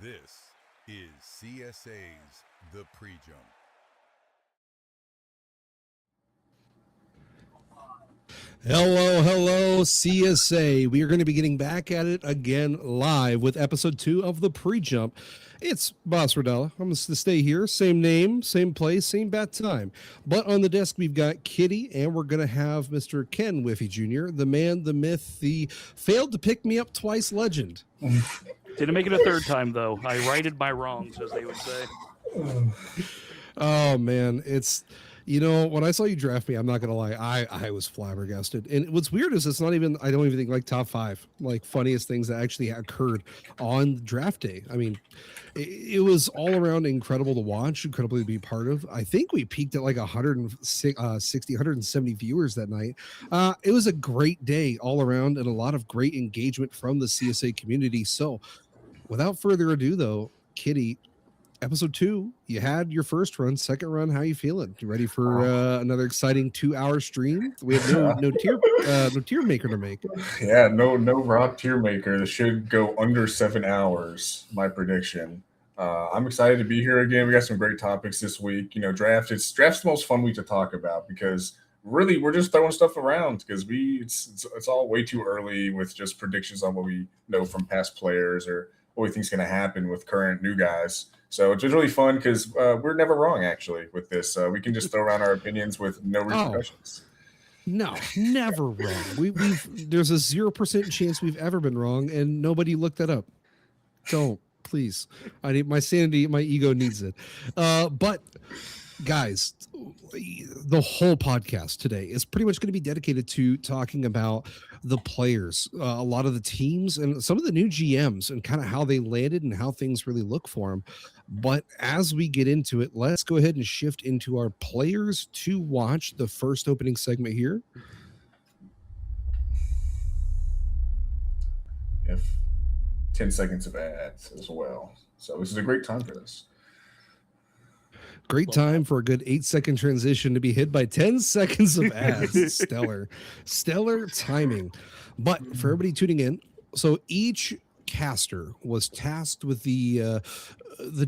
This is CSA's The PreJump. Hello, CSA. We are going to be getting back at it again live with episode 2 of the PreJump. It's Boss Rodella. I'm going to stay here. Same name, same place, same bat time. But on the desk, we've got Kitty, and we're going to have Mr. Ken Whiffy Jr., the man, the myth, the failed to pick me up twice legend. Didn't make it a third time, though. I righted my wrongs, as they would say. Oh, man. It's... You know, when I saw you draft me, I'm not going to lie, I was flabbergasted. And what's weird is it's not even, I don't even think like top 5, like funniest things that actually occurred on draft day. I mean, it was all around incredible to watch, incredible to be part of. I think we peaked at like 170 viewers that night. It was a great day all around and a lot of great engagement from the CSA community. So without further ado, though, Kitty, episode 2, you had your first run, second run. How you feeling? You ready for another exciting 2-hour stream? We have no tier maker to make. Yeah, no rock tier maker. This should go under 7 hours. My prediction. I'm excited to be here again. We got some great topics this week. You know, draft's the most fun week to talk about because really we're just throwing stuff around because it's all way too early with just predictions on what we know from past players or what we think is going to happen with current new guys. So it's really fun because we're never wrong, actually, with this. We can just throw around our opinions with no repercussions. No, never wrong. There's a 0% chance we've ever been wrong, and nobody looked that up. Don't, please. I need my sanity, my ego needs it. But guys, the whole podcast today is pretty much going to be dedicated to talking about the players, a lot of the teams, and some of the new GMs and kind of how they landed and how things really look for them. But as we get into it, let's go ahead and shift into our players to watch, the first opening segment here. If 10 seconds of ads as well. So this is a great time for this. Great time for a good 8-second transition to be hit by 10 seconds of ads. Stellar timing. But for everybody tuning in, so each caster was tasked with the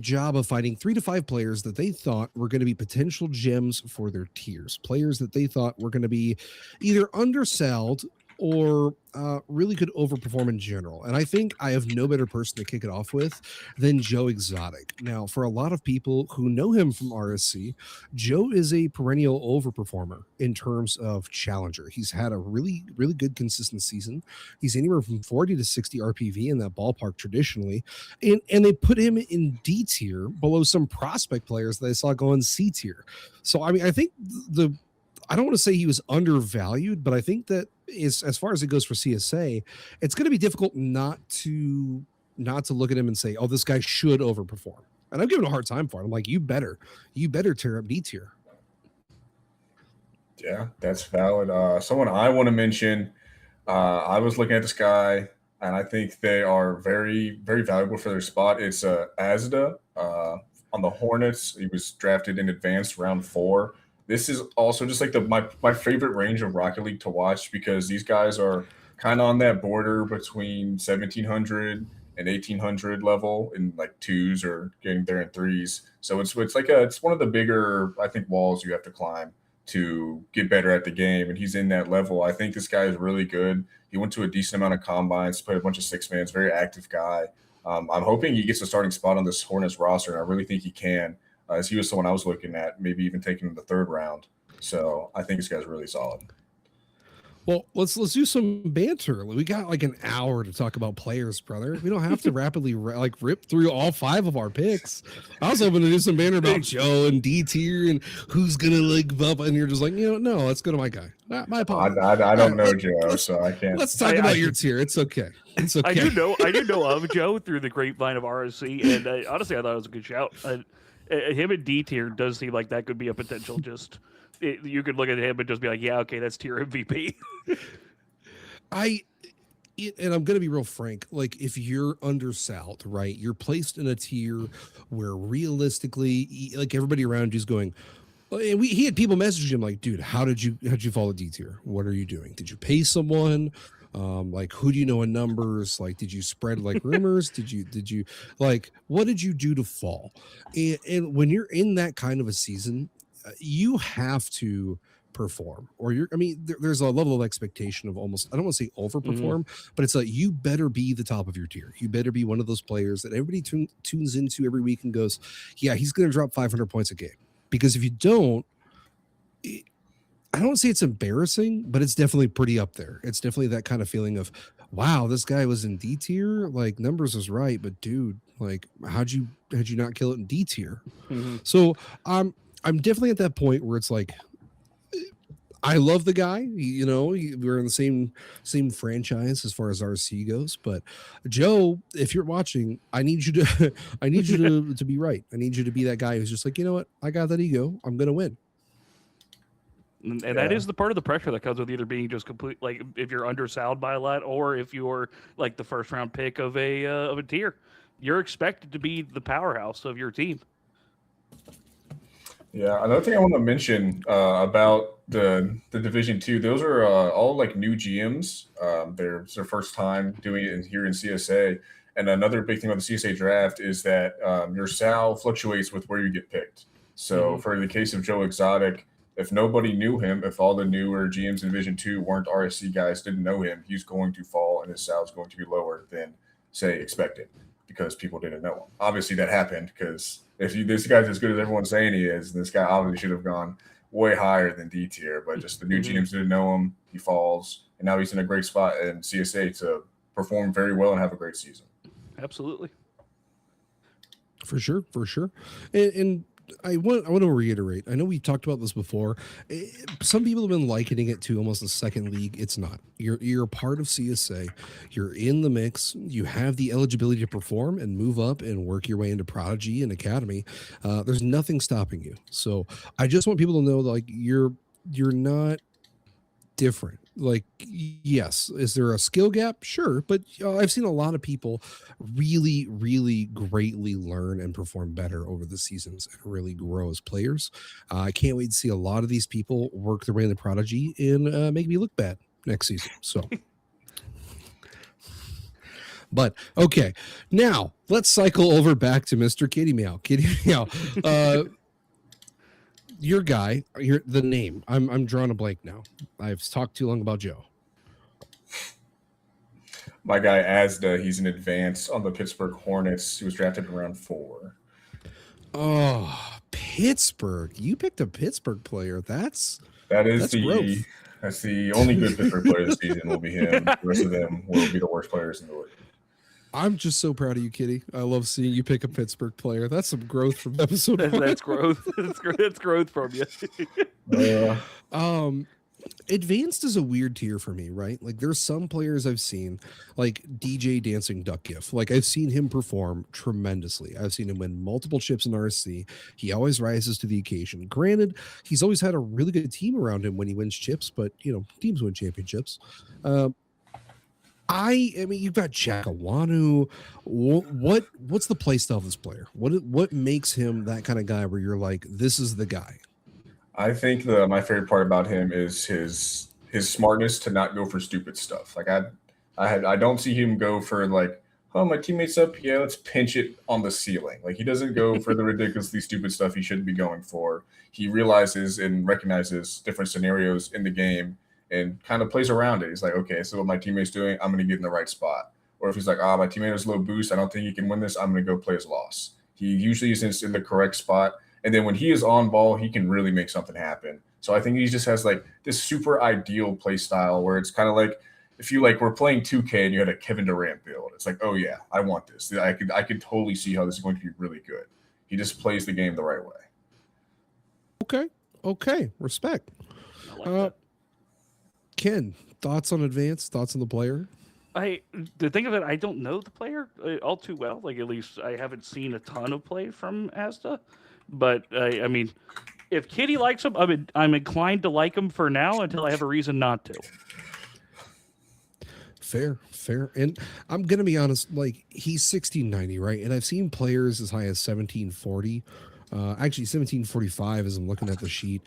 job of finding 3 to 5 players that they thought were going to be potential gems for their tiers, players that they thought were going to be either undersold or really could overperform in general. And I think I have no better person to kick it off with than Joe Exotic. Now, for a lot of people who know him from RSC, Joe is a perennial overperformer in terms of challenger. He's had a really, really good consistent season. He's anywhere from 40 to 60 RPV in that ballpark traditionally. And they put him in D tier below some prospect players that I saw go in C tier. So, I mean, I think I don't want to say he was undervalued, but I think that as far as it goes for CSA, it's going to be difficult not to look at him and say, oh, this guy should overperform. And I'm giving a hard time for it. I'm like, you better tear up D tier. Yeah, that's valid. Someone I want to mention, I was looking at this guy, and I think they are very, very valuable for their spot. It's Azda on the Hornets. He was drafted in advanced round 4. This is also just like my favorite range of Rocket League to watch because these guys are kind of on that border between 1700 and 1800 level in like 2s or getting there in 3s. So it's one of the bigger, I think, walls you have to climb to get better at the game. And he's in that level. I think this guy is really good. He went to a decent amount of combines, played a bunch of 6-mans, very active guy. I'm hoping he gets a starting spot on this Hornets roster, and I really think he can. As he was someone I was looking at, maybe even taking him the 3rd round. So I think this guy's really solid. Well, let's do some banter. We got like an hour to talk about players, brother. We don't have to rapidly rip through all 5 of our picks. I was hoping to do some banter about Joe and D tier and who's gonna like up, and you're just like, no, let's go to my guy. My apologies. I don't know Joe, so I can't. Let's talk about your tier. It's okay. It's okay. I do know of Joe through the grapevine of RSC, and honestly, I thought it was a good shout. Him in D tier does seem like that could be a potential. You could look at him and just be like, yeah, okay, that's tier MVP. And I'm going to be real frank. Like, if you're undersold, right, you're placed in a tier where realistically, like, everybody around you is going, and he had people message him like, dude, how did you fall to D tier? What are you doing? Did you pay someone? Like, who do you know in numbers? Like, did you spread like rumors? Did you like, what did you do to fall? And when you're in that kind of a season, you have to perform, or I mean, there's a level of expectation of almost, I don't want to say overperform, but it's like, you better be the top of your tier. You better be one of those players that everybody tunes into every week and goes, yeah, he's going to drop 500 points a game. Because if you don't, I don't say it's embarrassing, but it's definitely pretty up there. It's definitely that kind of feeling of, wow, this guy was in D tier, like numbers was right, but dude, like how'd you not kill it in D tier? So I'm definitely at that point where it's like, I love the guy, you know, we're in the same franchise as far as RC goes, but Joe, if you're watching, I need you to I need you to be right. I need you to be that guy who's just like, you know what, I got that ego, I'm gonna win. And that is the part of the pressure that comes with either being just complete, like if you're undersold by a lot, or if you're like the first round pick of a tier, you're expected to be the powerhouse of your team. Yeah, another thing I want to mention about the Division Two, those are all like new GMs. It's their first time doing it here in CSA. And another big thing about the CSA draft is that your sal fluctuates with where you get picked. So for the case of Joe Exotic, if nobody knew him, if all the newer GMs in Division Two weren't RSC guys, didn't know him, he's going to fall and his sal is going to be lower than, say, expected because people didn't know him. Obviously, that happened because if this guy's as good as everyone's saying he is, this guy obviously should have gone way higher than D tier, but just the new GMs didn't know him. He falls, and now he's in a great spot in CSA to perform very well and have a great season. Absolutely. For sure. And I want to reiterate. I know we talked about this before. Some people have been likening it to almost a second league. It's not. You're a part of CSA. You're in the mix. You have the eligibility to perform and move up and work your way into Prodigy and Academy. There's nothing stopping you. So I just want people to know that, like, you're not different. Like, yes, is there a skill gap? Sure, but I've seen a lot of people really greatly learn and perform better over the seasons and really grow as players. I can't wait to see a lot of these people work their way into Prodigy and make me look bad next season. So but okay, now let's cycle over back to Mr. Kitty Meow. Your guy, the name. I'm drawing a blank now. I've talked too long about Joe. My guy Asda, he's an advance on the Pittsburgh Hornets. He was drafted in round 4. Oh, Pittsburgh! You picked a Pittsburgh player. That's That's growth. That's the only good Pittsburgh player this season will be him. The rest of them will be the worst players in the league. I'm just so proud of you, Kitty. I love seeing you pick a Pittsburgh player. That's some growth from episode 1. That's growth. That's growth from you. Advanced is a weird tier for me, right? Like, there's some players I've seen, like DJ Dancing Duck Gift. Like, I've seen him perform tremendously. I've seen him win multiple chips in RSC. He always rises to the occasion. Granted, he's always had a really good team around him when he wins chips, but you know, teams win championships. I mean, you've got Chakawanu. What's the play style of this player? What makes him that kind of guy where you're like, this is the guy? I think my favorite part about him is his smartness to not go for stupid stuff. Like I don't see him go for like, oh, my teammate's up, yeah, let's pinch it on the ceiling. Like, he doesn't go for the ridiculously stupid stuff he shouldn't be going for. He realizes and recognizes different scenarios in the game and kind of plays around it. He's like, okay, so what my teammate's doing, I'm going to get in the right spot. Or if he's like, my teammate has low boost, I don't think he can win this, I'm going to go play his loss. He usually is in the correct spot. And then when he is on ball, he can really make something happen. So I think he just has like this super ideal play style where it's kind of like, if you like were playing 2K and you had a Kevin Durant build, it's like, oh yeah, I want this. I could totally see how this is going to be really good. He just plays the game the right way. Okay. Respect. I like that. Ken, thoughts on Advance? Thoughts on the player? The thing of it, I don't know the player all too well. Like, at least I haven't seen a ton of play from Asta. But I mean, if Kitty likes him, I'm inclined to like him for now until I have a reason not to. Fair. And I'm gonna be honest, like, he's 1690, right? And I've seen players as high as 1740. Actually 1745 as I'm looking at the sheet.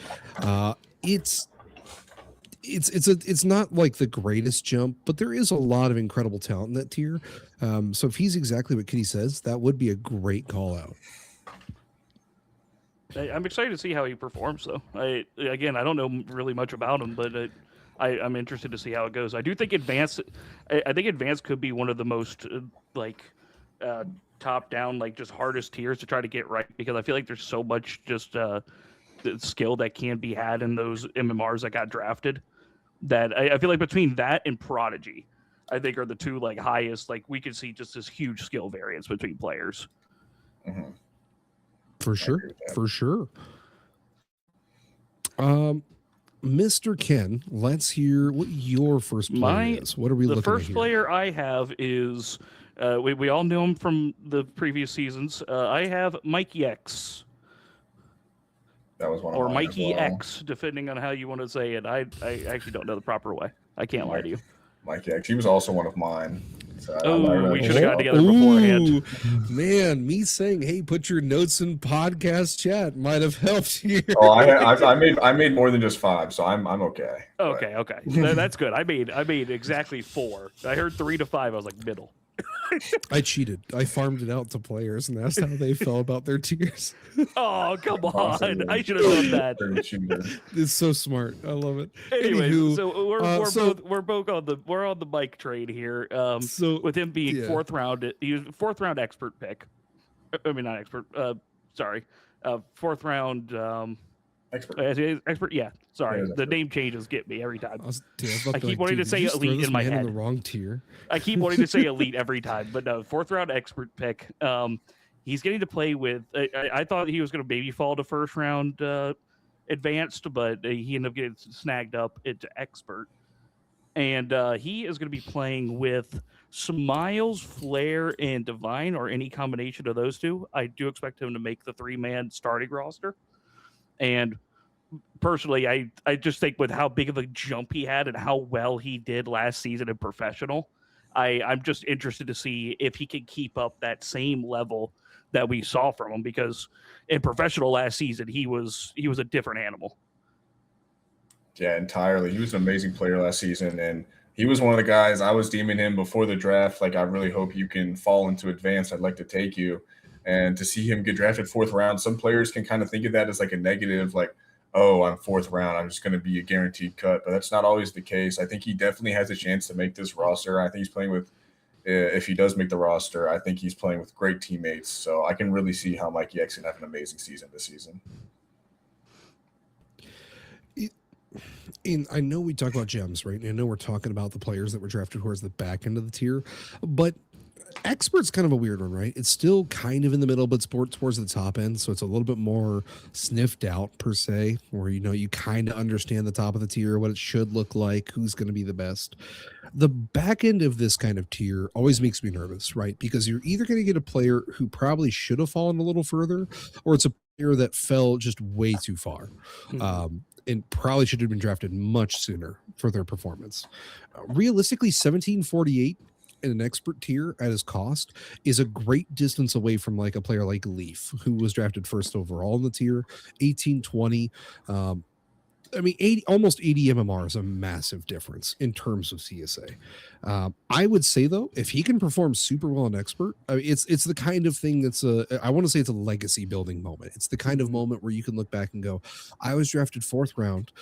it's not like the greatest jump, but there is a lot of incredible talent in that tier. So if he's exactly what Kitty says, that would be a great call out. I'm excited to see how he performs, though. I don't know really much about him, but I'm interested to see how it goes. I do think advanced. I think advanced could be one of the most top down, like just hardest tiers to try to get right, because I feel like there's so much just the skill that can be had in those MMRs that got drafted. That I feel like between that and Prodigy, I think are the two like highest. Like we could see just this huge skill variance between players. Mm-hmm. For sure. Mr. Ken, let's hear what your first player is. What are we looking at here? The first player I have is we all know him from the previous seasons. I have Mikey X. That was one of or mine Mikey as well. X, depending on how you want to say it. I actually don't know the proper way. I can't lie to you. Mikey X. He was also one of mine. So we should have gotten together beforehand. Man, me saying, "Hey, put your notes in podcast chat" might have helped here. Oh, I made more than just 5, so I'm okay. Okay. That's good. I made exactly 4. I heard 3 to 5. I was like middle. I cheated. I farmed it out to players and asked how they felt about their tiers. Oh, come on. I should have done that. It's so smart. I love it. Anyways, Anywho, so we're both on the mic train here. With him being fourth round, he was fourth round expert pick. I mean, not expert. Sorry, fourth round expert. Yeah, sorry. The name changes get me every time. I keep wanting to say elite in my head. In the wrong tier. I keep wanting to say elite every time, but no. Fourth round expert pick. He's getting to play with. I thought he was going to maybe fall to first round advanced, but he ended up getting snagged up into expert, and he is going to be playing with Smiles, Flare, and Divine, or any combination of those two. I do expect him to make the 3-man starting roster. And personally, I just think with how big of a jump he had and how well he did last season in professional, I'm just interested to see if he can keep up that same level that we saw from him, because in professional last season, he was a different animal. Yeah, entirely. He was an amazing player last season, and he was one of the guys I was deeming him before the draft. Like, I really hope you can fall into advanced. I'd like to take you. And to see him get drafted 4th round, some players can kind of think of that as like a negative, like, oh, I'm 4th round, I'm just going to be a guaranteed cut. But that's not always the case. I think he definitely has a chance to make this roster. I think he's playing with, if he does make the roster, I think he's playing with great teammates. So I can really see how Mikey X can have an amazing season this season. I know we talk about gems, right? And I know we're talking about the players that were drafted towards the back end of the tier, but expert's kind of a weird one, right? It's still kind of in the middle, but towards the top end, so it's a little bit more sniffed out per se, where you kind of understand the top of the tier, what it should look like, who's going to be the best. The back end of this kind of tier always makes me nervous, right? Because you're either going to get a player who probably should have fallen a little further, or it's a player that fell just way too far. And probably should have been drafted much sooner for their performance. Realistically, 1748 in an expert tier at his cost is a great distance away from like a player like Leaf, who was drafted first overall in the tier. 1820. Almost 80 MMR is a massive difference in terms of CSA. I would say, though, if he can perform super well in expert, it's the kind of thing that's I want to say it's a legacy building moment. It's the kind of moment where you can look back and go, I was drafted 4th round.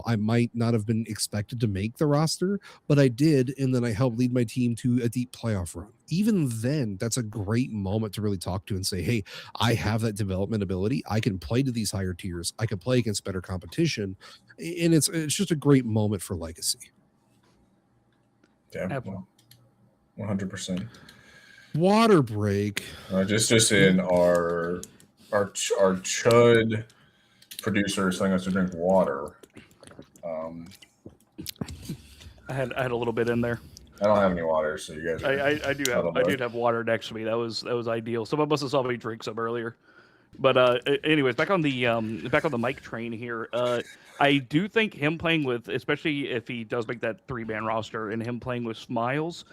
I might not have been expected to make the roster, but I did. And then I helped lead my team to a deep playoff run. Even then, that's a great moment to really talk to and say, hey, I have that development ability. I can play to these higher tiers. I can play against better competition. And it's just a great moment for legacy. Yeah, 100%. Water break. Just in our chud producer telling us to drink water. I had a little bit in there. I don't have any water, so you guys. I do have water next to me. That was ideal. Someone must have saw me drink some earlier. But anyways, back on the mic train here. I do think him playing with, especially if he does make that 3-man roster, and him playing with Smiles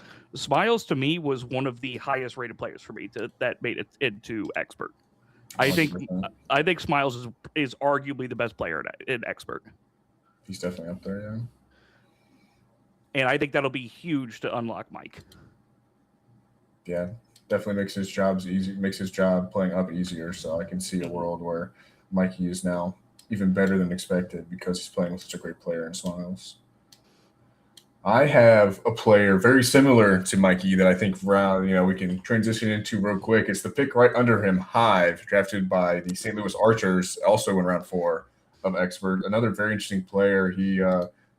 to me was one of the highest rated players for me that made it into expert. I think Smiles is arguably the best player in expert. He's definitely up there, yeah. And I think that'll be huge to unlock Mike. Yeah, definitely makes his jobs easy. Makes his job playing up easier. So I can see a world where Mikey is now even better than expected because he's playing with such a great player in Smiles. I have a player very similar to Mikey that I think we can transition into real quick. It's the pick right under him, Hive, drafted by the St. Louis Archers, also in round 4 of Expert. Another very interesting player. He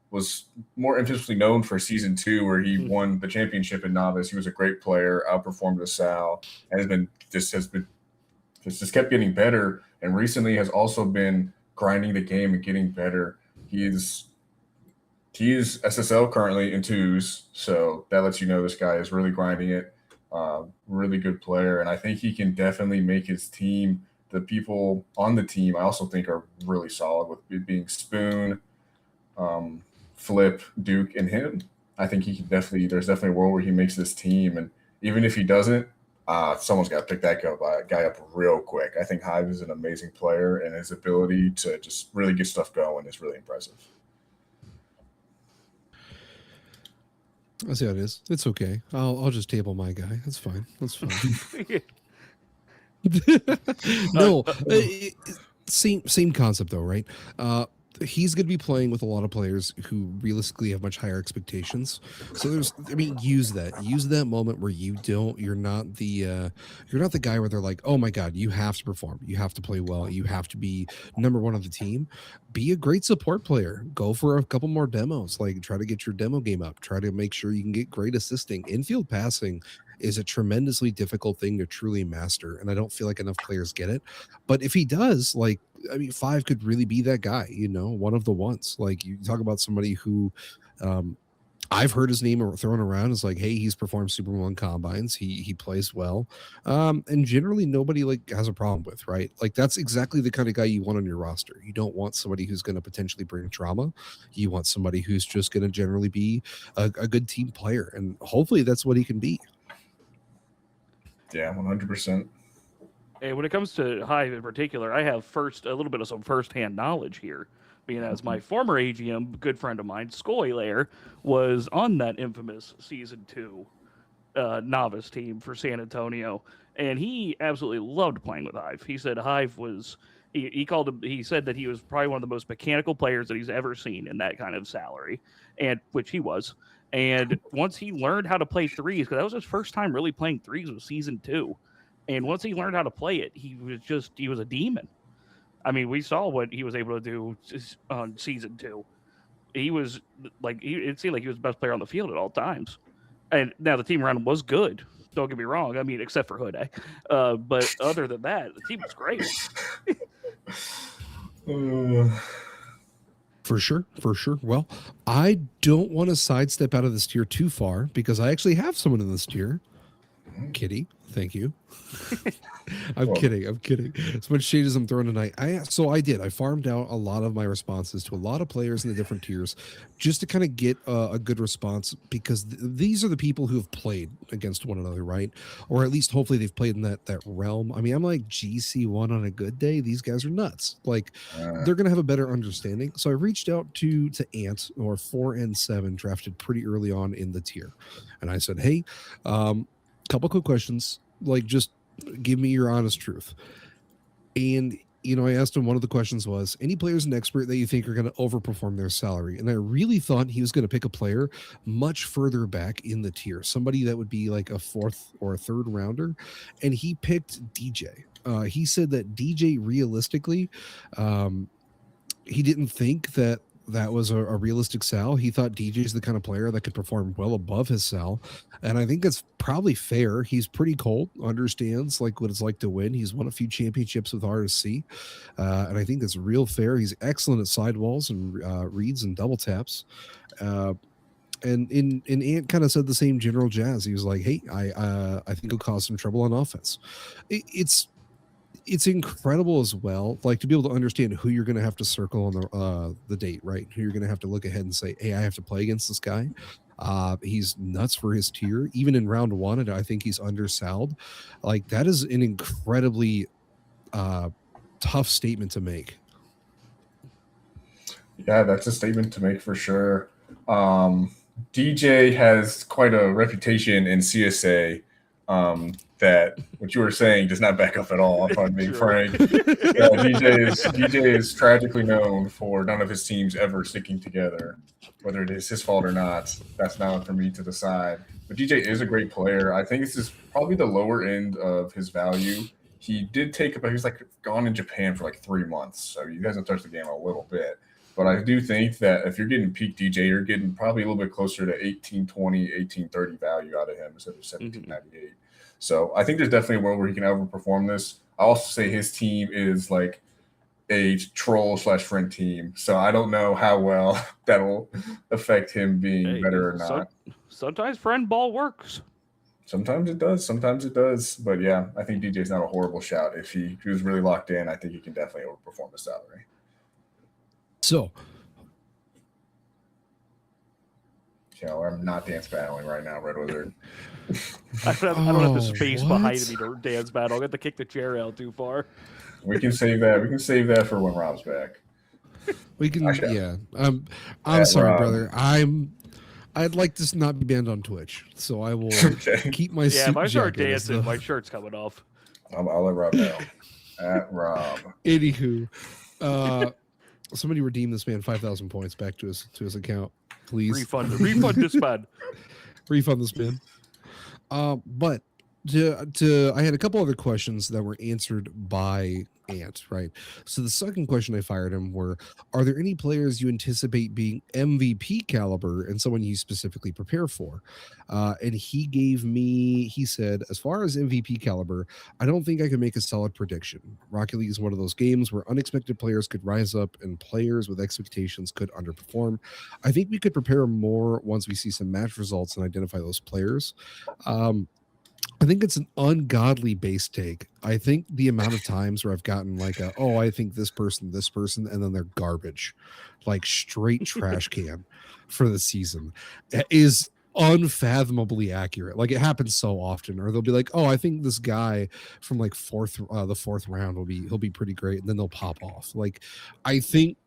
was more infamously known for season 2, where he won the championship in novice. He was a great player, outperformed the Sal, and has just kept getting better. And recently has also been grinding the game and getting better. He's SSL currently in 2s, so that lets you know this guy is really grinding it. Really good player, and I think he can definitely make his team. The people on the team, I also think, are really solid with it being Spoon, Flip, Duke, and him. I think he can definitely. There's definitely a world where he makes this team, and even if he doesn't, someone's got to pick that guy up real quick. I think Hive is an amazing player, and his ability to just really get stuff going is really impressive. I see how it is. It's okay. I'll just table my guy. That's fine. That's fine. No, same concept though, right? He's going to be playing with a lot of players who realistically have much higher expectations. So use that moment where you're not the guy where they're like, oh my God, you have to perform, you have to play well, you have to be number one on the team. Be a great support player. Go for a couple more demos. Like, try to get your demo game up. Try to make sure you can get great assisting. Infield passing is a tremendously difficult thing to truly master, and I don't feel like enough players get it. But if he does, Five could really be that guy, one of the ones. Like, you talk about somebody who I've heard his name thrown around as like, hey, he's performed super well in combines. He plays well. And generally nobody has a problem with, right? Like, that's exactly the kind of guy you want on your roster. You don't want somebody who's going to potentially bring trauma. You want somebody who's just going to generally be a good team player. And hopefully that's what he can be. Yeah, 100%. And when it comes to Hive in particular, I have a little bit of some firsthand knowledge here, being as my former AGM, good friend of mine, Scoilair, was on that infamous season 2 novice team for San Antonio, and he absolutely loved playing with Hive. He said Hive was he said that he was probably one of the most mechanical players that he's ever seen in that kind of salary, and which he was. And once he learned how to play threes, because that was his first time really playing threes, was season 2. And once he learned how to play it, he was a demon. I mean, we saw what he was able to do on season 2. He was it seemed like he was the best player on the field at all times. And now the team around him was good. Don't get me wrong. I mean, except for Hood. But other than that, the team was great. For sure. Well, I don't want to sidestep out of this tier too far because I actually have someone in this tier. Kitty, thank you. I'm kidding. As much shade as I'm throwing tonight. I farmed out a lot of my responses to a lot of players in the different tiers just to kind of get a good response, because these are the people who have played against one another, right? Or at least hopefully they've played in that realm. I mean, I'm like GC1 on a good day. These guys are nuts. Like, they're going to have a better understanding. So I reached out to Ant, or 4 and 7, drafted pretty early on in the tier. And I said, hey, couple quick questions, like, just give me your honest truth. And I asked him, one of the questions was, any players in Expert that you think are going to overperform their salary? And I really thought he was going to pick a player much further back in the tier, somebody that would be like a 4th or a 3rd rounder, and he picked DJ. He said that DJ, realistically, he didn't think that was a realistic sal. He thought DJ's the kind of player that could perform well above his sal. And I think that's probably fair. He's pretty cold, understands like what it's like to win. He's won a few championships with RSC. And I think that's real fair. He's excellent at sidewalls and reads and double taps. And Ant kind of said the same general jazz. He was like, hey, I think he'll cause some trouble on offense. It's incredible as well, like, to be able to understand who you're going to have to circle on the date, right? Who you're going to have to look ahead and say, hey, I have to play against this guy. He's nuts for his tier. Even in round 1, and I think he's undersold. Like, that is an incredibly tough statement to make. Yeah, that's a statement to make for sure. DJ has quite a reputation in CSA that what you were saying does not back up at all, if I'm being True. frank. Yeah, DJ is tragically known for none of his teams ever sticking together. Whether it is his fault or not, that's not for me to decide. But DJ is a great player. I think this is probably the lower end of his value. He did take about, he was like gone in Japan for like 3 months, so he hasn't touched the game a little bit. But I do think that if you're getting peak DJ, you're getting probably a little bit closer to 1820, 1830 value out of him instead of 1798. So I think there's definitely a world where he can overperform this. I also say his team is like a troll / friend team. So I don't know how well that'll affect him being Hey, better or not. sometimes friend ball works. Sometimes it does. Sometimes it does. But yeah, I think DJ's not a horrible shout. If he was really locked in, I think he can definitely overperform the salary. So, I'm not dance battling right now, Red Wizard. I don't have the space behind what? me to dance battle. I got to kick the chair out too far. We can save that. We can save that for when Rob's back. We can, Actually, yeah. I'm Yeah, sorry, Rob. brother. I'd like this not be banned on Twitch, so I will Okay. keep my Yeah, suit if I start jacket as dancing, the- my shirt's coming off. I'll let Rob know. At Rob. Anywho, somebody redeem this man 5,000 points back to his account, please. Refund this man. Refund this man. But I had a couple other questions that were answered by Ant, right? So the second question I fired him were, are there any players you anticipate being MVP caliber and someone you specifically prepare for? And he said, as far as MVP caliber, I don't think I can make a solid prediction. Rocket League is one of those games where unexpected players could rise up and players with expectations could underperform. I think we could prepare more once we see some match results and identify those players. I think it's an ungodly base take. I think the amount of times where I've gotten like I think this person, and then they're garbage, like straight trash can for the season is unfathomably accurate. Like it happens so often, or they'll be like, oh, I think this guy from like the fourth round he'll be pretty great, and then they'll pop off. Like I think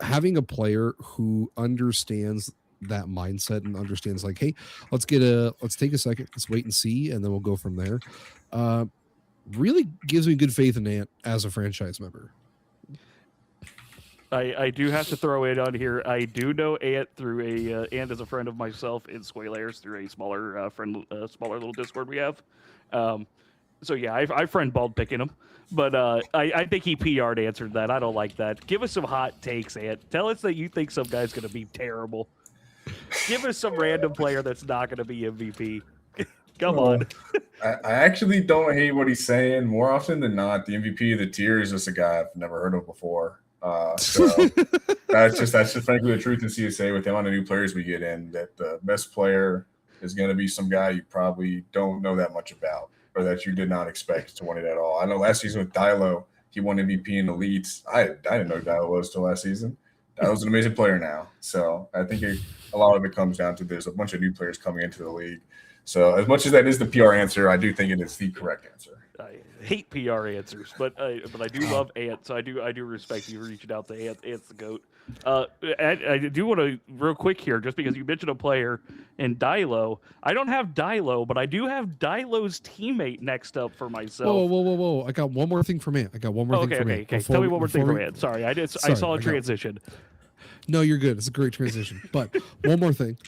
having a player who understands that mindset and understands like, hey, let's take a second, let's wait and see, and then we'll go from there. Really gives me good faith in Ant as a franchise member. I do have to throw it on here. I do know Ant through Ant is a friend of myself in Squalayers through a smaller smaller little Discord we have. So yeah, I friend balled picking him, but I think he PR'd answered that. I don't like that. Give us some hot takes, Ant. Tell us that you think some guy's going to be terrible. Give us some random player that's not going to be MVP. Come on. I actually don't hate what he's saying. More often than not, the MVP of the tier is just a guy I've never heard of before. So that's just frankly the truth in CSA with the amount of new players we get in. That the best player is going to be some guy you probably don't know that much about, or that you did not expect to win it at all. I know last season with Dilo, he won MVP in Elites. I didn't know who Dilo was till last season. Dilo's an amazing player now. So I think a lot of it comes down to there's a bunch of new players coming into the league. So as much as that is the PR answer, I do think it is the correct answer. I hate PR answers, but I do love Ant, so I do respect you reaching out to Ant. Ant's the GOAT. I do want to real quick here, just because you mentioned a player in Dilo. I don't have Dilo, but I do have Dilo's teammate next up for myself. Whoa! I got one more thing from Ant. Thing from Ant. Okay. Tell me one more thing from Ant. Sorry, I saw a transition. No, you're good. It's a great transition. But one more thing.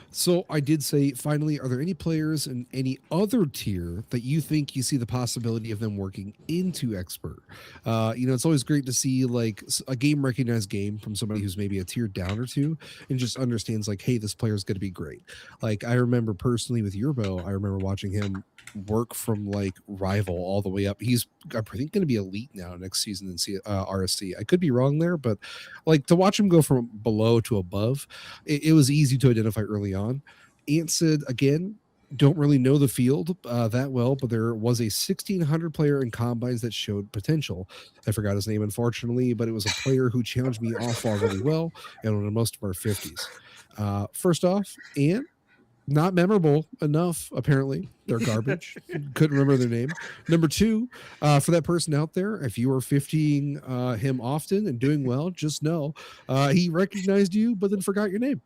So I did say, finally, are there any players in any other tier that you think you see the possibility of them working into expert? It's always great to see like a game recognized game from somebody who's maybe a tier down or two and just understands like, hey, this player is going to be great. Like I remember personally with Yerbo, I remember watching him work from like rival all the way up. He's I think going to be elite now next season in RSC. I could be wrong there, but like to watch him go from below to above, it was easy to identify early on. Ant said again, don't really know the field that well, but there was a 1,600 player in combines that showed potential. I forgot his name, unfortunately, but it was a player who challenged me off far really well and on most of our 50s. First off, Ant, not memorable enough. Apparently, they're garbage. Couldn't remember their name. Number two, for that person out there, if you are 50ing him often and doing well, just know he recognized you, but then forgot your name.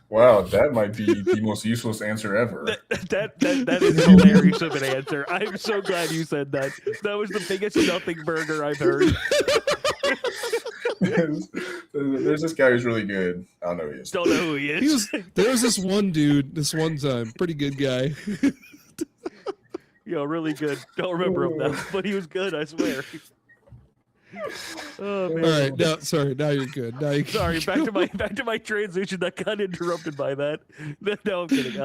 Wow, that might be the most useless answer ever. That is hilarious of an answer. I'm so glad you said that. That was the biggest nothing burger I've heard. There's this guy who's really good. I don't know who he is. Don't know who he is. There was this one dude, this one time, pretty good guy. Really good. Don't remember him though, but he was good, I swear. Oh man. All right, now sorry, now you're good. Now you Sorry, back to my transition that got interrupted by that. No, I'm kidding.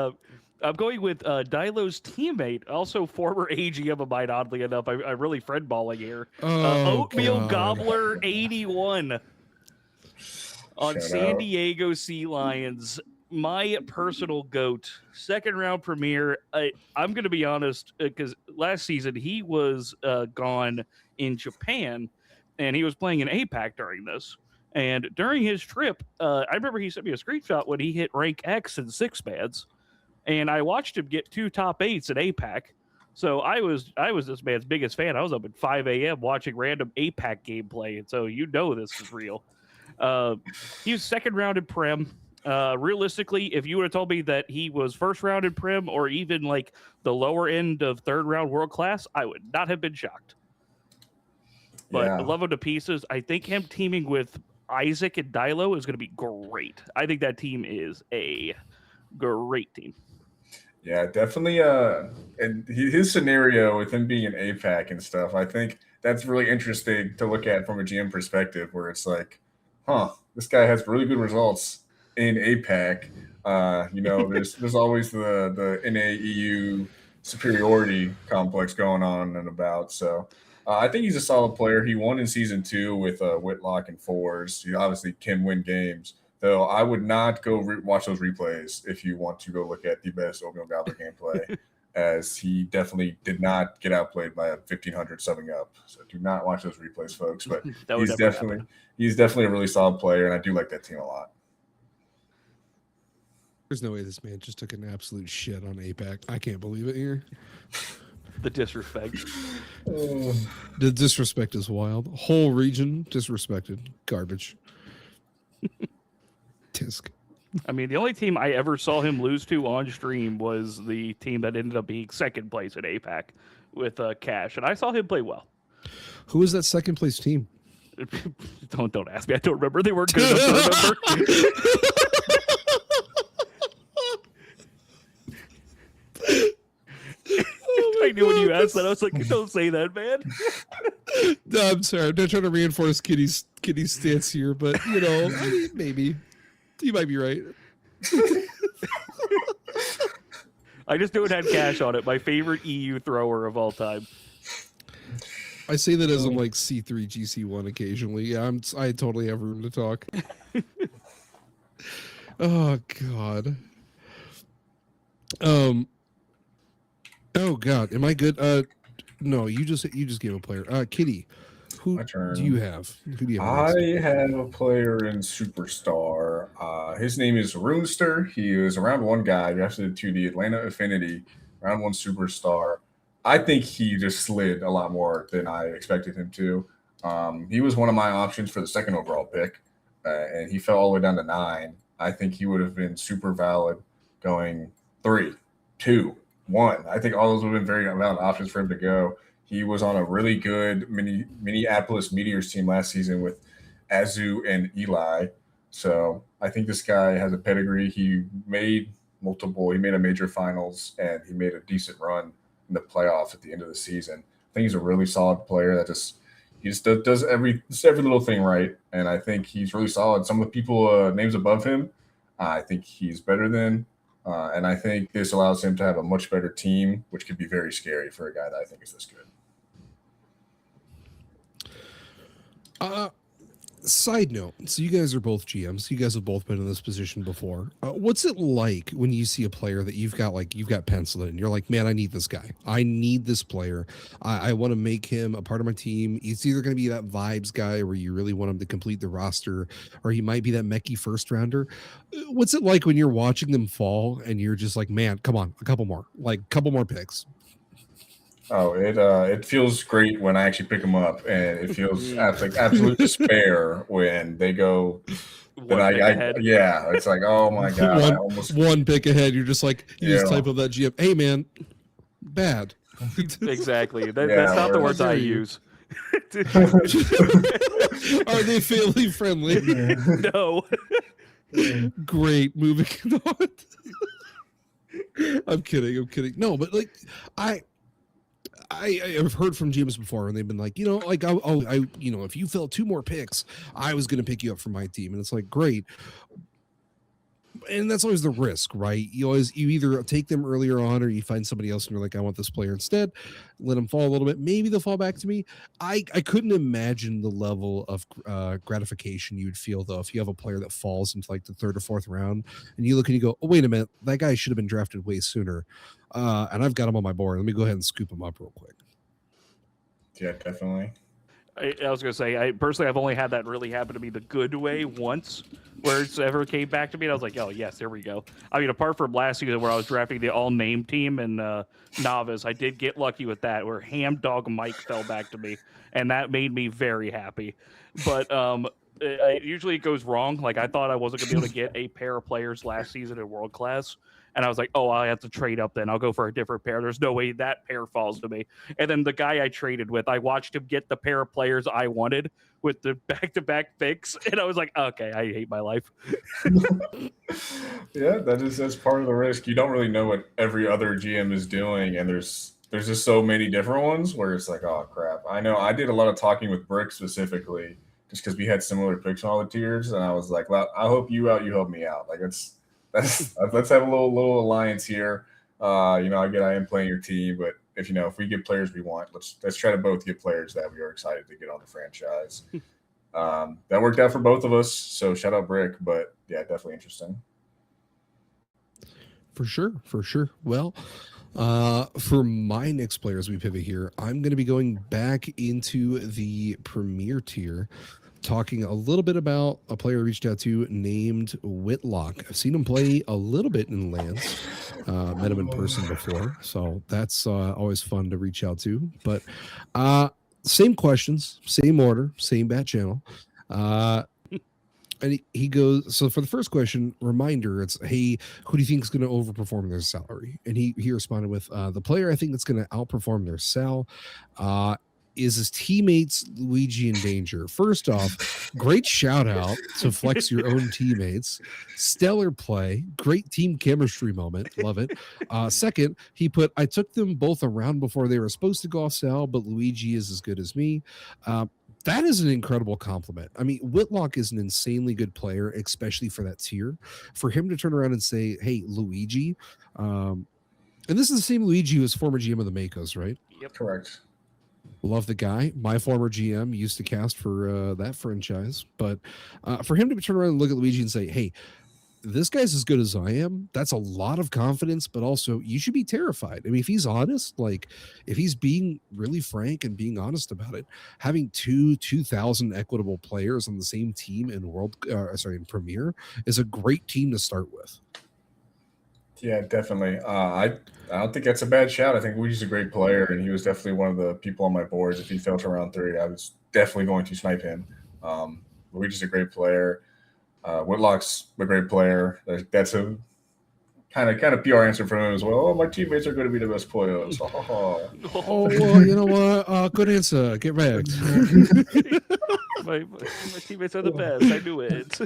I'm going with Dilo's teammate, also former AGM of mine, oddly enough. I'm really friend balling here. Oatmeal God. Gobbler 81 on Shout San out. Diego Sea Lions. My personal GOAT, second round premier. I'm going to be honest, because last season he was gone in Japan, and he was playing in APAC during this. And during his trip, I remember he sent me a screenshot when he hit rank X in 6-mans. And I watched him get 2 top 8s at APAC. So I was this man's biggest fan. I was up at 5 a.m. watching random APAC gameplay. And so this is real. He was second round in Prem. Realistically, if you would have told me that he was first round in Prem or even like the lower end of third round world class, I would not have been shocked. But I love him to pieces. I think him teaming with Isaac and Dilo is going to be great. I think that team is a great team. Yeah, definitely. And his scenario with him being an APAC and stuff, I think that's really interesting to look at from a GM perspective, where it's like, this guy has really good results in APAC. There's always the NA-EU superiority complex going on and about. So I think he's a solid player. He won in season 2 with Whitlock and fours. He obviously can win games. Though I would not go watch those replays if you want to go look at the best Oatmeal Gobbler gameplay, as he definitely did not get outplayed by a 1500 subbing up. So do not watch those replays, folks. But he's definitely a really solid player, and I do like that team a lot. There's no way this man just took an absolute shit on APAC. I can't believe it here. The disrespect. The disrespect is wild. Whole region disrespected. Garbage. Tisk. I mean, the only team I ever saw him lose to on stream was the team that ended up being second place at APAC with Cash, and I saw him play well. Who was that second place team? Don't ask me. I don't remember. They weren't good enough to remember. I knew when you asked that, I was like, "Don't say that, man." No, I'm sorry. I'm not trying to reinforce Kitty's stance here, but I mean, maybe you might be right. I just knew it had Cash on it. My favorite EU thrower of all time. I say that as I'm like C3, GC1 occasionally. Yeah, I totally have room to talk. Oh God. Oh God, am I good? No, you just gave a player. Kitty, who My turn. do you have? Who do you have? I have a player in Superstar. His name is Runester. He is a round 1 guy. You actually to the Atlanta Affinity, round 1 Superstar. I think he just slid a lot more than I expected him to. He was one of my options for the second overall pick, and he fell all the way down to 9. I think he would have been super valid going 3, 2, 1. I think all those would have been very valid options for him to go. He was on a really good Minneapolis Meteors team last season with Azu and Eli. So I think this guy has a pedigree. He made a major finals, and he made a decent run in the playoffs at the end of the season. I think he's a really solid player that he just does every little thing right. And I think he's really solid. Some of the people names above him, I think he's better than. And I think this allows him to have a much better team, which could be very scary for a guy that I think is this good. Side note, so you guys are both GMs. You guys have both been in this position before. What's it like when you see a player that you've got penciled in? You're like, man, I need this guy. I need this player. I want to make him a part of my team. It's either going to be that vibes guy where you really want him to complete the roster, or he might be that Mechie first rounder. What's it like when you're watching them fall and you're just like, man, come on, a couple more picks? Oh, it feels great when I actually pick them up, and it feels like absolute despair when they go. Then yeah, it's like, oh my god, I almost one pick ahead. You're just like, you just Yeah. type of that GM. Hey man, bad. Exactly. That's Yeah, not the or- words I use. Are they family friendly? No. Great. Moving on. I'm kidding. No, but like I have heard from GMs before, and they've been like, like I if you fell 2 more picks, I was going to pick you up for my team, and it's like great. And that's always the risk, right? You either take them earlier on, or you find somebody else, and you're like, I want this player instead. Let them fall a little bit. Maybe they'll fall back to me. I couldn't imagine the level of gratification you would feel though if you have a player that falls into like the 3rd or 4th round, and you look and you go, oh wait a minute, that guy should have been drafted way sooner, and I've got him on my board. Let me go ahead and scoop him up real quick. Yeah, definitely. I was going to say, I've only had that really happen to me the good way once, where it's ever came back to me, and I was like, oh, yes, there we go. I mean, apart from last season where I was drafting the all-name team and novice, I did get lucky with that, where Ham Dog Mike fell back to me, and that made me very happy. But usually it goes wrong. Like, I thought I wasn't going to be able to get a pair of players last season in World Class, and I was like, oh, I have to trade up then. I'll go for a different pair. There's no way that pair falls to me. And then the guy I traded with, I watched him get the pair of players I wanted with the back-to-back picks. And I was like, okay, I hate my life. Yeah, that's part of the risk. You don't really know what every other GM is doing, and there's just so many different ones where it's like, oh crap. I know I did a lot of talking with Brick specifically, just because we had similar picks on all the tiers, and I was like, well, I help you out, you help me out. Like let's have a little alliance here. I am playing your team, but if we get players we want, let's try to both get players that we are excited to get on the franchise. That worked out for both of us, so shout out Brick. But yeah, definitely interesting. For sure. Well, for my next player as we pivot here, I'm going to be going back into the Premier tier, talking a little bit about a player I reached out to named Whitlock. I've seen him play a little bit in Lance, met him in person before, so that's always fun to reach out to. But same questions, same order, same bat channel. And he goes, so for the first question, reminder, it's, hey, who do you think is going to overperform their salary? And he responded with, the player I think that's going to outperform their sal is his teammates Luigi and Danger. First off, great shout out to flex your own teammates. Stellar play, great team chemistry moment. Love it. Second, he put, I took them both around before they were supposed to go off sal, but Luigi is as good as me. That is an incredible compliment. I mean, Whitlock is an insanely good player, especially for that tier. For him to turn around and say, hey, Luigi, and this is the same Luigi who was former GM of the Makos, right? Yep. Correct. Love the guy. My former GM used to cast for that franchise. But for him to turn around and look at Luigi and say, hey, this guy's as good as I am, that's a lot of confidence, but also you should be terrified. I mean, if he's honest, like if he's being really frank and being honest about it, having 2,000 equitable players on the same team in in Premier is a great team to start with. Yeah, definitely. I don't think that's a bad shout. I think Luigi's a great player, and he was definitely one of the people on my boards. If he fell to round 3, I was definitely going to snipe him. Luigi's a great player. Whitlock's a great player. That's a kind of PR answer from him as well. Oh, my teammates are going to be the best players. Oh, well, you know what? Good answer. Get wrecked. my teammates are the best. I knew it.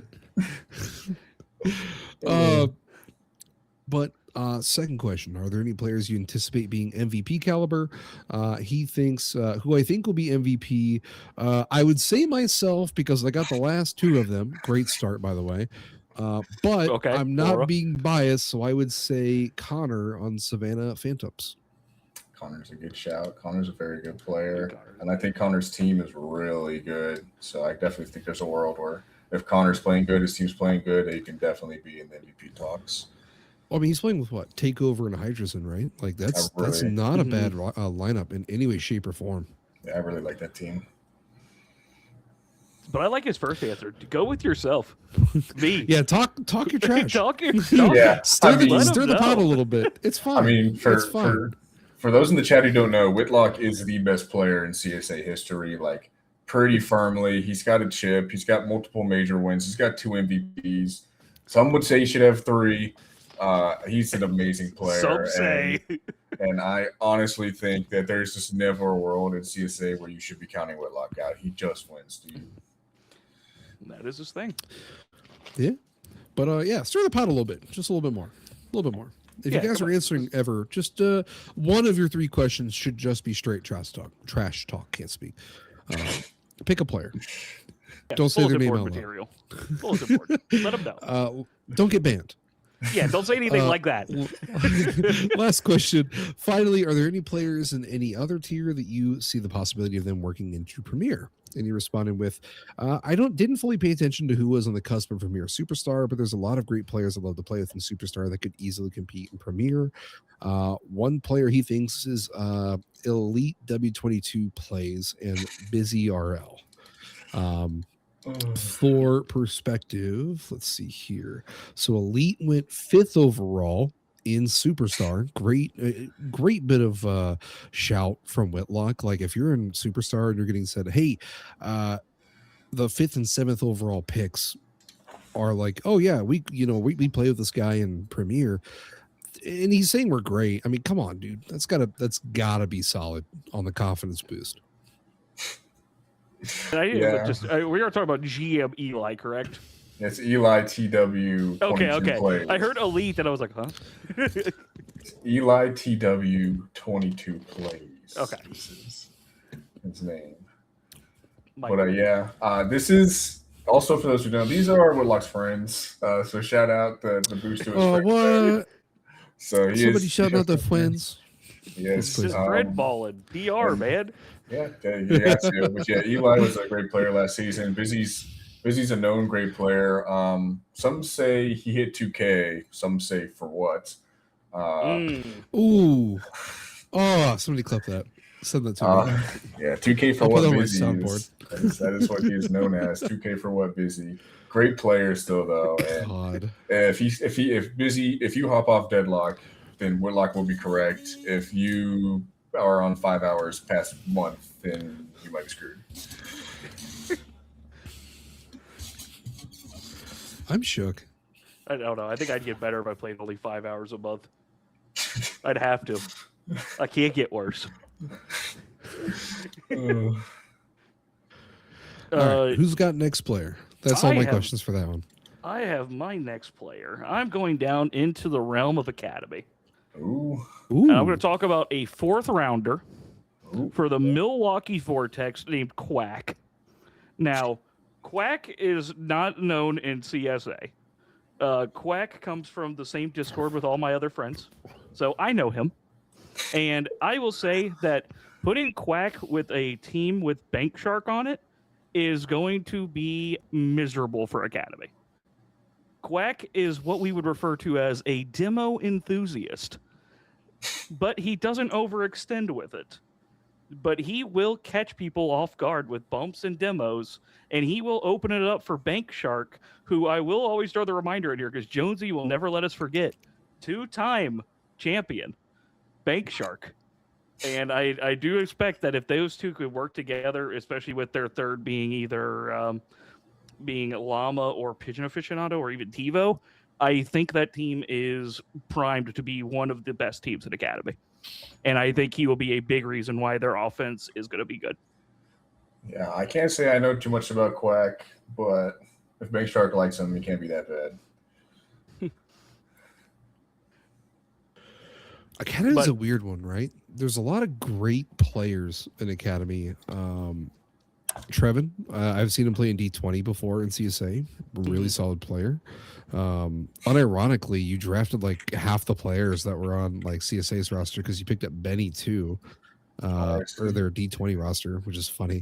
But second question, are there any players you anticipate being MVP caliber? He thinks, who I think will be MVP. I would say myself because I got the last 2 of them. Great start, by the way. But Okay, I'm not Laura. being biased, so I would say Connor on Savannah Phantoms. Connor's a good shout. Connor's a very good player. Connor. And I think Connor's team is really good. So I definitely think there's a world where if Connor's playing good, his team's playing good, he can definitely be in the MVP talks. Well, I mean, he's playing with what? Takeover and Hydrogen, right? Like that's really- not a bad lineup in any way, shape, or form. Yeah, I really like that team. But I like his first answer. Go with yourself. Me. Yeah, talk your trash. talk your Yeah. Stir I mean- the pot a little bit. It's fine. I mean, it's fine. for those in the chat who don't know, Whitlock is the best player in CSA history, like pretty firmly. He's got a chip. He's got multiple major wins. He's got 2 MVPs. Some would say he should have 3. He's an amazing player. Some say. And I honestly think that there's just never a world in CSA where you should be counting Whitlock out. He just wins, dude. That is his thing. Yeah. But yeah, stir the pot a little bit. Just a little bit more. A little bit more. If Yeah, you guys come are on. answering ever, just one of your 3 questions should just be straight trash talk. Trash talk, can't speak. Pick a player. Yeah, Don't say their bulletin name board out loud. material. Bulletin board. Let him know. Don't get banned. Yeah, don't say anything like that. Last question. Finally, are there any players in any other tier that you see the possibility of them working into Premier? And you responded with, I didn't fully pay attention to who was on the cusp of Premier Superstar, but there's a lot of great players I love to play with in Superstar that could easily compete in Premier. One player he thinks is Elite W22 plays and Busy RL. For perspective, let's see here. So Elite went 5th overall in Superstar. Great bit of shout from Whitlock. Like if you're in Superstar and you're getting said, hey, the 5th and 7th overall picks are like, oh yeah, we play with this guy in Premier. And he's saying we're great. I mean, come on, dude. That's gotta be solid on the confidence boost. We are talking about GM Eli, correct? It's Eli TW. Okay. Plays. I heard Elite and I was like, huh? Eli TW 22 plays. Okay. This is his name. Mike. But this is also for those who don't know, these are Whitlock's friends. So shout out the boost to his friends. What? So Somebody shout out the friends. Yes. It's just red balling. PR, man. Yeah, you got to. But yeah, Eli was a great player last season. Busy's a known great player. Some say he hit 2K. Some say for what? Ooh. Oh, somebody clip that. Send that to me. Yeah, 2K for I'll put what that on my Busy soundboard. is. That is what he is known as. 2K for what Busy. Great player still though. And God. if you hop off deadlock, then Whitlock will be correct. If you are on 5 hours past month, then you might be screwed. I'm shook. I don't know. I think I'd get better if I played only 5 hours a month. I'd have to. I can't get worse. All right, who's got next player? That's all my questions for that one. I have my next player. I'm going down into the realm of Academy. Ooh. And I'm going to talk about a 4th rounder for the Milwaukee Vortex named Quack. Now, Quack is not known in CSA. Quack comes from the same Discord with all my other friends, so I know him. And I will say that putting Quack with a team with Bank Shark on it is going to be miserable for Academy. Quack is what we would refer to as a demo enthusiast, but he doesn't overextend with it. But he will catch people off guard with bumps and demos, and he will open it up for Bank Shark, who I will always throw the reminder in here because Jonesy will never let us forget. 2-time champion, Bank Shark. And I do expect that if those two could work together, especially with their third being either being Llama or Pigeon Aficionado or even TiVo, I think that team is primed to be one of the best teams in Academy. And I think he will be a big reason why their offense is going to be good. Yeah, I can't say I know too much about Quack, but if Bank Shark likes him, he can't be that bad. Academy is a weird one, right? There's a lot of great players in Academy. Trevin, I've seen him play in D20 before in CSA. Really solid player. Unironically, you drafted like half the players that were on like CSA's roster because you picked up Benny too, or their D20 roster, which is funny.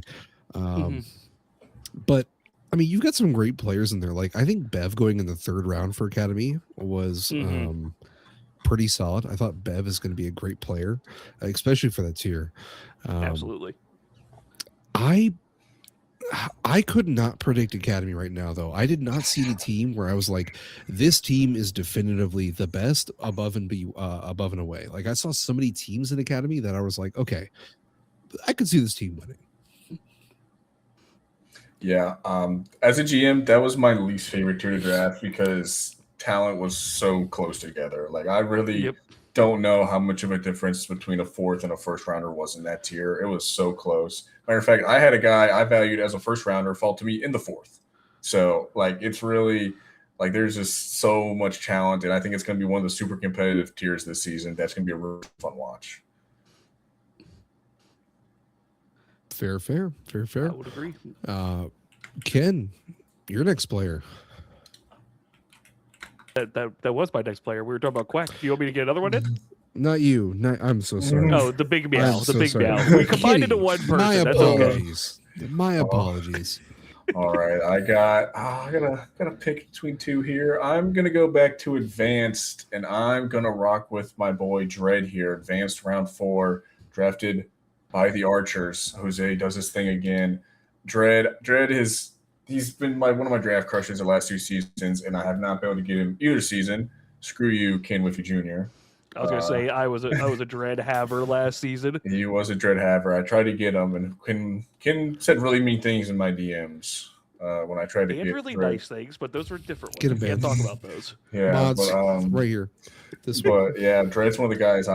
But I mean, you've got some great players in there. Like I think Bev going in the 3rd round for Academy was pretty solid. I thought Bev is going to be a great player, especially for that tier. Absolutely. I could not predict Academy right now, though. I did not see the team where I was like, this team is definitively the best above and away. Like I saw so many teams in Academy that I was like, okay, I could see this team winning. Yeah. As a GM, that was my least favorite tier to draft because talent was so close together. Like I really don't know how much of a difference between a 4th and a 1st rounder was in that tier. It was so close. Matter of fact, I had a guy I valued as a 1st rounder fall to me in the 4th. So like it's really like there's just so much talent, and I think it's going to be one of the super competitive tiers this season. That's going to be a really fun watch. Fair. I would agree. Ken, your next player. That was my next player. We were talking about Quack. Do you want me to get another one in? Not you. I'm so sorry. Oh, the big meow. I'm The so big sorry. meow. We combined into one person. My That's okay. apologies. My apologies. All right, I gotta pick between 2 here. I'm gonna go back to advanced, and I'm gonna rock with my boy Dread here. Advanced round 4, drafted by the Archers. Jose does his thing again. Dread he's been one of my draft crushes the last 2 seasons, and I have not been able to get him either season. Screw you, Ken Whiffy Jr. I was gonna say I was a Dread haver last season. He was a Dread haver. I tried to get him, and Ken said really mean things in my DMs when I tried to They get had really Dread. nice things, but those were different Get ones. him, We can't man. talk about those. Yeah, Mods, but right here. but yeah, Dread's one of the guys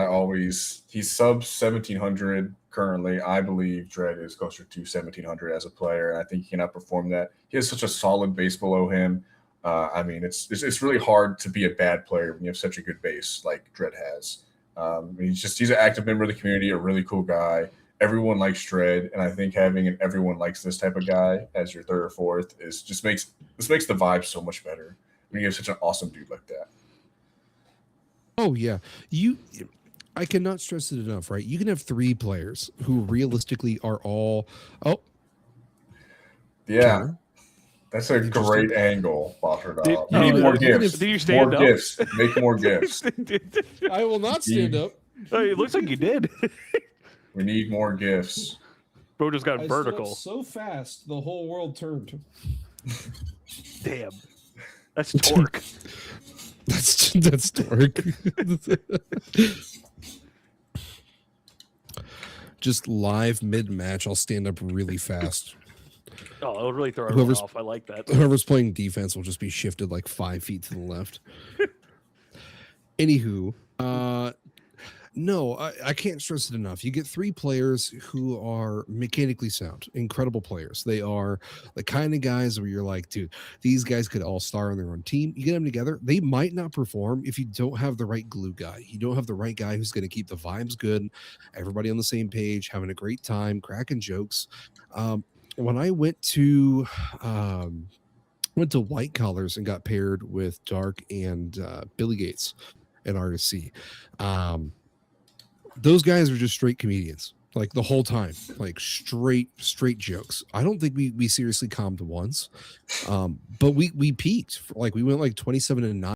he's sub 1700 currently. I believe Dread is closer to 1700 as a player, and I think he can outperform that. He has such a solid base below him. I mean, it's really hard to be a bad player when you have such a good base like Dread has. He's an active member of the community, a really cool guy. Everyone likes Dread, and I think having an everyone likes this type of guy as your 3rd or 4th makes the vibe so much better when you have such an awesome dude like that. Oh yeah, I cannot stress it enough. Right, you can have 3 players who realistically are all. Oh, Yeah, Turner. that's a great angle, Boffered Did- up. oh, You need more even gifts. if- Did you stand More up? gifts. Make more gifts. I will not stand up. It looks like you did. We need more gifts. Bro just got vertical. so fast, the whole world turned. Damn. That's torque. That's dark. Just live mid-match, I'll stand up really fast. Oh, it'll really throw everyone Whoever's- off. I like that. Whoever's playing defense will just be shifted like 5 feet to the left. Anywho, no, I can't stress it enough. You get 3 players who are mechanically sound, incredible players. They are the kind of guys where you're like, dude, these guys could all star on their own team. You get them together, they might not perform if you don't have the right glue guy. You don't have the right guy who's going to keep the vibes good, everybody on the same page, having a great time, cracking jokes. When I went to White Collars and got paired with Dark and Billy Gates at RSC. Those guys are just straight comedians, like the whole time, like straight jokes. I don't think we seriously calmed once, but we peaked. Like we went like 27-9.